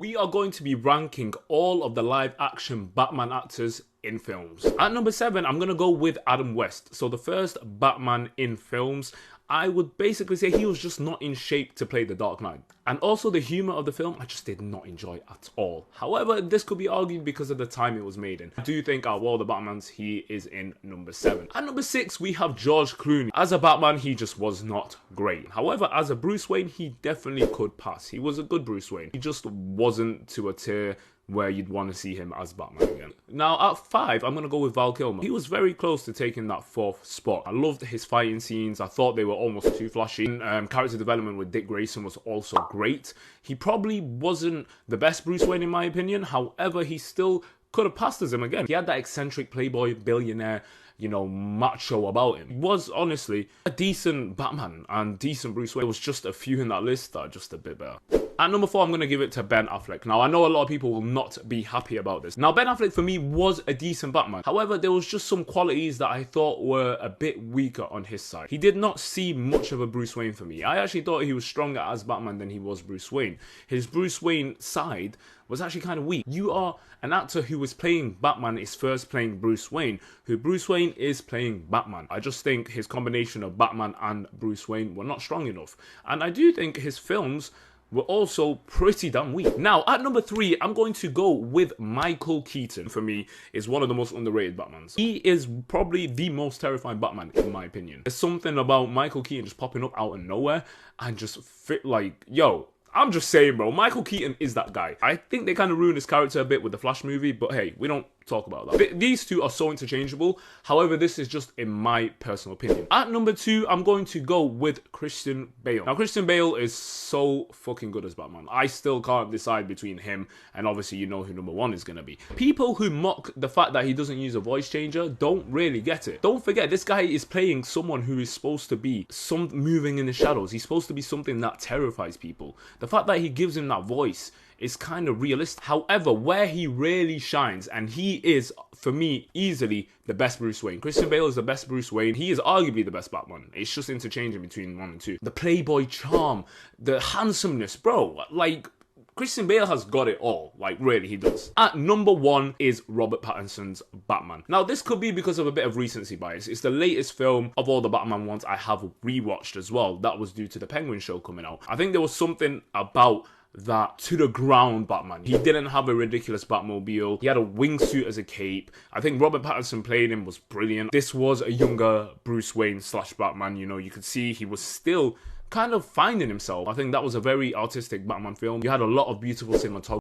We are going to be ranking all of the live action Batman actors in films. At number 7, I'm going to go with Adam West. So the first Batman in films, I would basically say he was just not in shape to play the Dark Knight. And also the humor of the film, I just did not enjoy at all. However, this could be argued because of the time it was made in. I do think out of all the Batmans, he is in number 7. At number 6, we have George Clooney. As a Batman, he just was not great. However, as a Bruce Wayne, he definitely could pass. He was a good Bruce Wayne. He just wasn't to a tier where you'd want to see him as Batman again. Now, at 5, I'm going to go with Val Kilmer. He was very close to taking that 4th spot. I loved his fighting scenes. I thought they were almost too flashy. Character development with Dick Grayson was also great. He probably wasn't the best Bruce Wayne in my opinion. However, he still could have passed as him again. He had that eccentric playboy billionaire, you know, macho about him. He was honestly a decent Batman and decent Bruce Wayne. There was just a few in that list that are just a bit better. At number 4, I'm going to give it to Ben Affleck. Now, I know a lot of people will not be happy about this. Now, Ben Affleck, for me, was a decent Batman. However, there was just some qualities that I thought were a bit weaker on his side. He did not seem much of a Bruce Wayne for me. I actually thought he was stronger as Batman than he was Bruce Wayne. His Bruce Wayne side was actually kind of weak. You are an actor who was playing Batman is first playing Bruce Wayne, who Bruce Wayne is playing Batman. I just think his combination of Batman and Bruce Wayne were not strong enough. And I do think his films were also pretty damn weak. Now, at number 3, I'm going to go with Michael Keaton. For me, is one of the most underrated Batmans. He is probably the most terrifying Batman, in my opinion. There's something about Michael Keaton just popping up out of nowhere and just fit like, yo, I'm just saying, bro, Michael Keaton is that guy. I think they kind of ruined his character a bit with the Flash movie, but hey, we don't talk about that. These two are so interchangeable. However, this is just in my personal opinion. At number 2, I'm going to go with Christian Bale. Now, Christian Bale is so fucking good as Batman. I still can't decide between him and obviously you know who number 1 is going to be. People who mock the fact that he doesn't use a voice changer don't really get it. Don't forget, this guy is playing someone who is supposed to be moving in the shadows. He's supposed to be something that terrifies people. The fact that he gives him that voice is kind of realistic. However, where he really shines, and he is, for me, easily the best Bruce Wayne. Christian Bale is the best Bruce Wayne. He is arguably the best Batman. It's just interchanging between 1 and 2. The playboy charm, the handsomeness, bro, like, Christian Bale has got it all. Like, really, he does. At number 1 is Robert Pattinson's Batman. Now, this could be because of a bit of recency bias. It's the latest film of all the Batman ones I have rewatched as well. That was due to the Penguin show coming out. I think there was something about that to the ground Batman. He didn't have a ridiculous Batmobile. He had a wingsuit as a cape. I think Robert Pattinson playing him was brilliant. This was a younger Bruce Wayne / Batman. You know, you could see he was still kind of finding himself. I think that was a very artistic Batman film. You had a lot of beautiful cinematography.